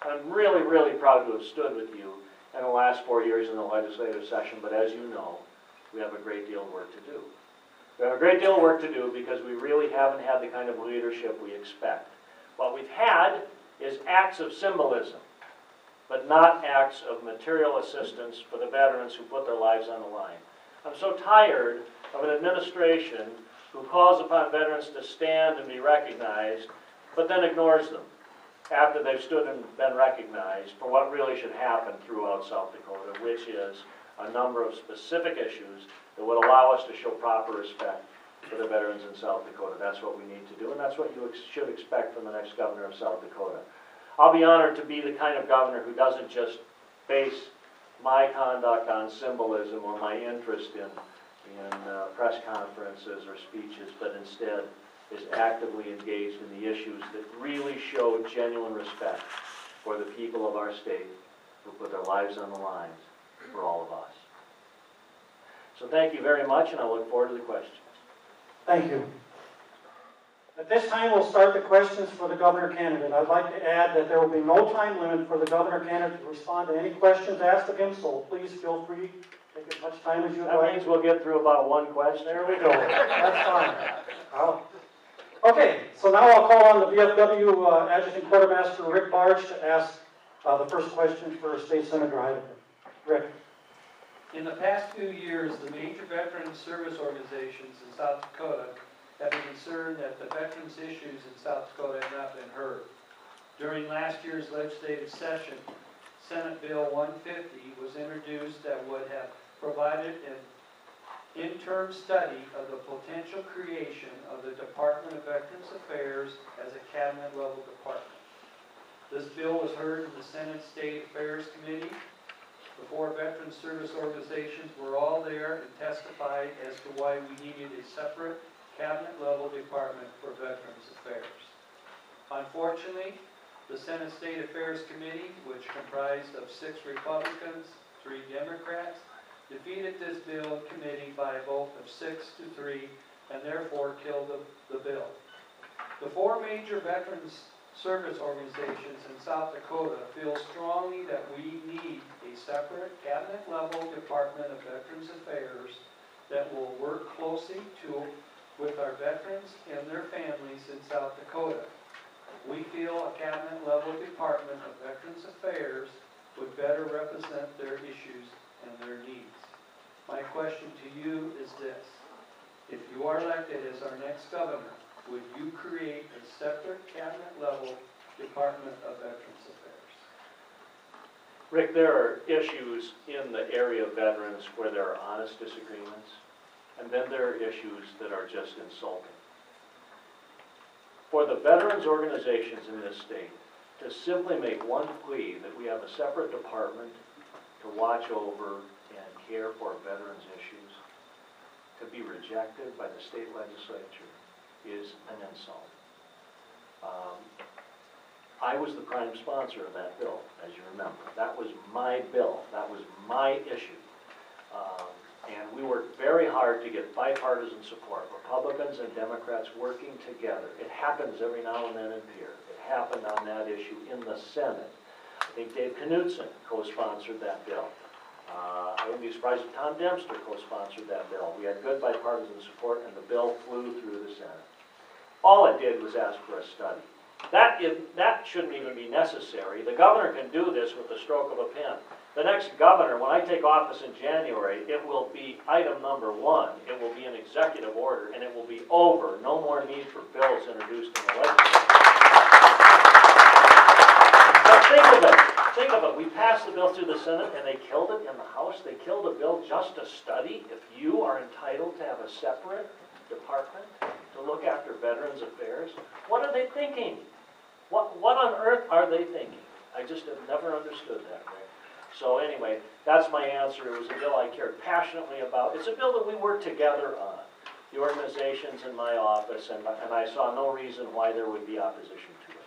I'm really, really proud to have stood with you in the last 4 years in the legislative session, but as you know, we have a great deal of work to do. We have a great deal of work to do because we really haven't had the kind of leadership we expect. What we've had is acts of symbolism, but not acts of material assistance for the veterans who put their lives on the line. I'm so tired of an administration who calls upon veterans to stand and be recognized, but then ignores them after they've stood and been recognized for what really should happen throughout South Dakota, which is a number of specific issues that would allow us to show proper respect for the veterans in South Dakota. That's what we need to do, and that's what you should expect from the next governor of South Dakota. I'll be honored to be the kind of governor who doesn't just base my conduct on symbolism or my interest in press conferences or speeches, but instead is actively engaged in the issues that really show genuine respect for the people of our state who put their lives on the lines for all of us. So thank you very much, and I look forward to the questions. Thank you. At this time, we'll start the questions for the governor candidate. I'd like to add that there will be no time limit for the governor candidate to respond to any questions asked of him, so please feel free to take as much time as you'd like. That means we'll get through about one question. There we go. That's fine. Okay, so now I'll call on the VFW Adjutant Quartermaster Rick Barge to ask the first question for State Senator Heidemann. Rick. In the past few years, the major veteran service organizations in South Dakota have been concerned that the veterans' issues in South Dakota have not been heard. During last year's legislative session, Senate Bill 150 was introduced that would have provided an interim study of the potential creation of the Department of Veterans Affairs as a cabinet-level department. This bill was heard in the Senate State Affairs Committee. The four veteran service organizations were all there and testified as to why we needed a separate cabinet-level department for Veterans Affairs. Unfortunately, the Senate State Affairs Committee, which comprised of 6 Republicans, 3 Democrats, defeated this bill in committee by a vote of 6-3 and therefore killed the bill. The 4 major veterans service organizations in South Dakota feel strongly that we need a separate cabinet-level Department of Veterans Affairs that will work closely with our veterans and their families in South Dakota. We feel a cabinet-level Department of Veterans Affairs would better represent their issues and their needs. My question to you is this: if you are elected as our next governor, would you create a separate cabinet-level Department of Veterans Affairs? Rick, there are issues in the area of veterans where there are honest disagreements, and then there are issues that are just insulting. For the veterans organizations in this state to simply make one plea that we have a separate department to watch over and care for veterans' issues, to be rejected by the state legislature is an insult. I was the prime sponsor of that bill, as you remember. That was my bill. That was my issue. And we worked very hard to get bipartisan support, Republicans and Democrats working together. It happens every now and then in Pierre. It happened on that issue in the Senate. I think Dave Knudsen co-sponsored that bill. I wouldn't be surprised if Tom Dempster co-sponsored that bill. We had good bipartisan support, and the bill flew through the Senate. All it did was ask for a study. That shouldn't even be necessary. The governor can do this with the stroke of a pen. The next governor, when I take office in January, it will be item number 1. It will be an executive order, and it will be over. No more need for bills introduced in the legislature. But think of it. We passed the bill through the Senate, and they killed it in the House. They killed a bill just to study if you are entitled to have a separate department to look after Veterans Affairs. What are they thinking? What on earth are they thinking? I just have never understood that, Rick. So anyway, that's my answer. It was a bill I cared passionately about. It's a bill that we worked together on, the organizations in my office, and I saw no reason why there would be opposition to it.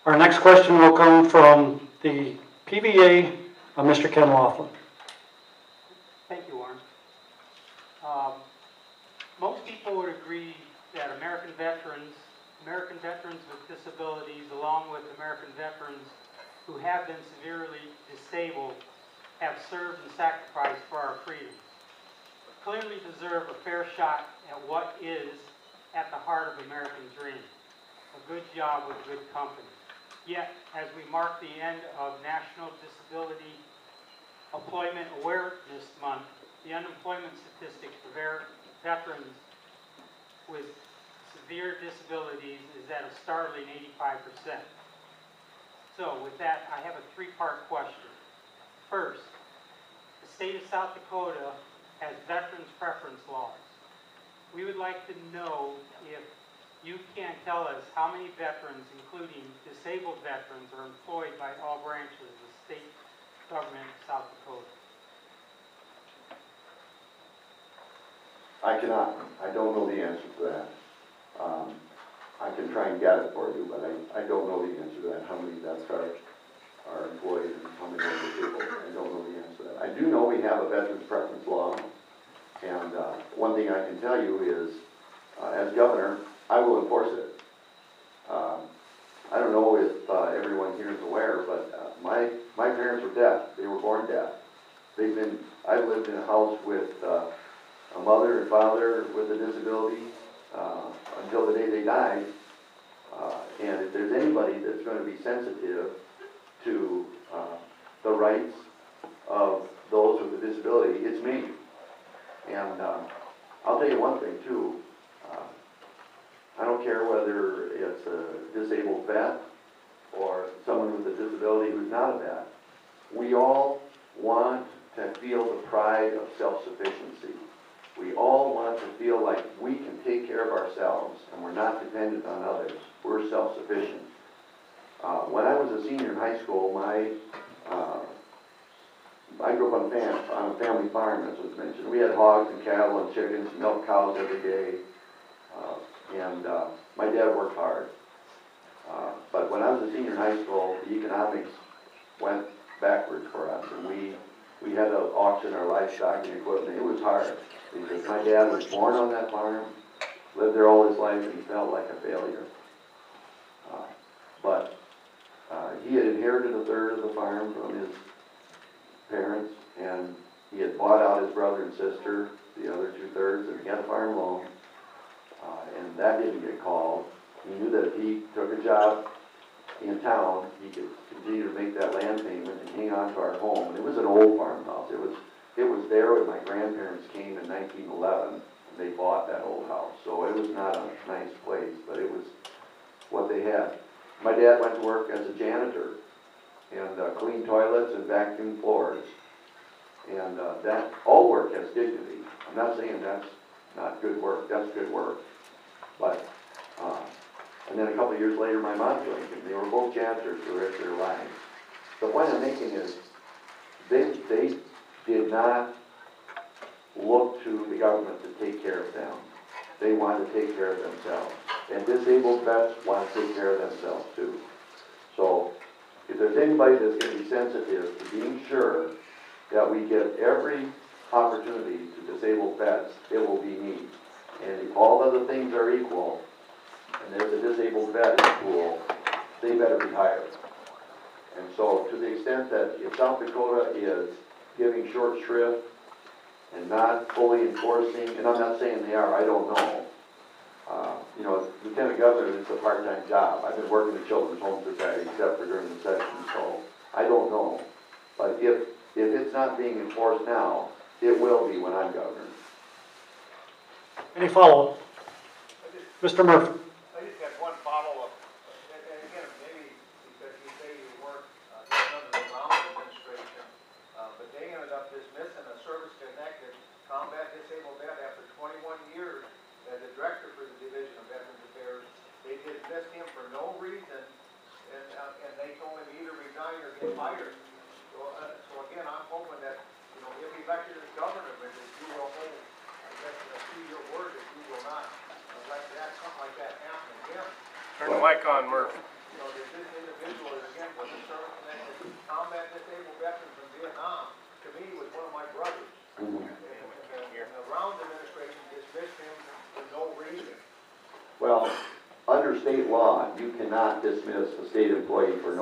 Our next question will come from the PVA, Mr. Ken Laughlin. Thank you, Warren. Most people would agree that American veterans, American veterans with disabilities, along with American veterans who have been severely disabled, have served and sacrificed for our freedoms, clearly deserve a fair shot at what is at the heart of American dream, a good job with good company. Yet, as we mark the end of National Disability Employment Awareness Month, the unemployment statistics for veterans with severe disabilities is at a startling 85%. So with that, I have a three-part question. First, the state of South Dakota has veterans preference laws. We would like to know if you can tell us how many veterans, including disabled veterans, are employed by all branches of the state government of South Dakota. I cannot. I don't know the answer to that. I can try and get it for you, but I don't know the answer to that. How many vets are employed and how many are disabled? I don't know the answer to that. I do know we have a veterans preference law, and one thing I can tell you is, as governor, I will enforce it. I don't know if everyone here is aware, but my parents were deaf. They were born deaf. I lived in a house with a mother and father with a disability until the day they died. And if there's anybody that's going to be sensitive to the rights of those with a disability, it's me. And I'll tell you one thing too. I don't care whether it's a disabled vet or someone with a disability who's not a vet. We all want to feel the pride of self-sufficiency. We all want to feel like we can take care of ourselves and we're not dependent on others. We're self-sufficient. When I was a senior in high school, I grew up on a family farm, as was mentioned. We had hogs and cattle and chickens and milk cows every day. And my dad worked hard. But when I was a senior in high school, the economics went backwards for us. And we had to auction our livestock and equipment. It was hard because my dad was born on that farm, lived there all his life, and he felt like a failure. But he had inherited a third of the farm from his parents, and he had bought out his brother and sister, the other 2/3, and he had a farm loan. And that didn't get called. He knew that if he took a job in town, he could continue to make that land payment and hang on to our home. And it was an old farmhouse. It was there when my grandparents came in 1911, and they bought that old house. So it was not a nice place, but it was what they had. My dad went to work as a janitor and cleaned toilets and vacuumed floors. And that all work has dignity. I'm not saying that's not good work. That's good work. But and then a couple of years later, my mom joined him. They were both janitors for the rest of their lives. The point I'm making is they did not look to the government to take care of them. They wanted to take care of themselves. And disabled vets want to take care of themselves too. So if there's anybody that's going to be sensitive to being sure that we get every opportunity to disabled vets, it will be me. And if all other things are equal, and there's a disabled vet in the pool, they better be hired. And so to the extent that if South Dakota is giving short shrift and not fully enforcing, and I'm not saying they are, I don't know. You know, Lieutenant Governor is a part-time job. I've been working at Children's Home Society except for during the session, so I don't know. But if it's not being enforced now, it will be when I'm governor. Any follow-up? Mr. Murphy. I just had one follow-up, and again, maybe because you say you work just under the Brown administration, but they ended up dismissing a service-connected combat disabled vet after 21 years as a director for the Division of Veterans Affairs. They dismissed him for no reason, and they told him either resign or get fired. So again, I'm hoping that, you know, if elected as governor, that you will hold, I guess, to your word, if you will not let something like that happen again. Turn the mic on, Murph. You know, that this individual is again was a service-connected combat disabled veteran from Vietnam. To me, was one of my brothers. And the Round administration dismissed him for no reason. Well, under state law, you cannot dismiss a state employee for no reason.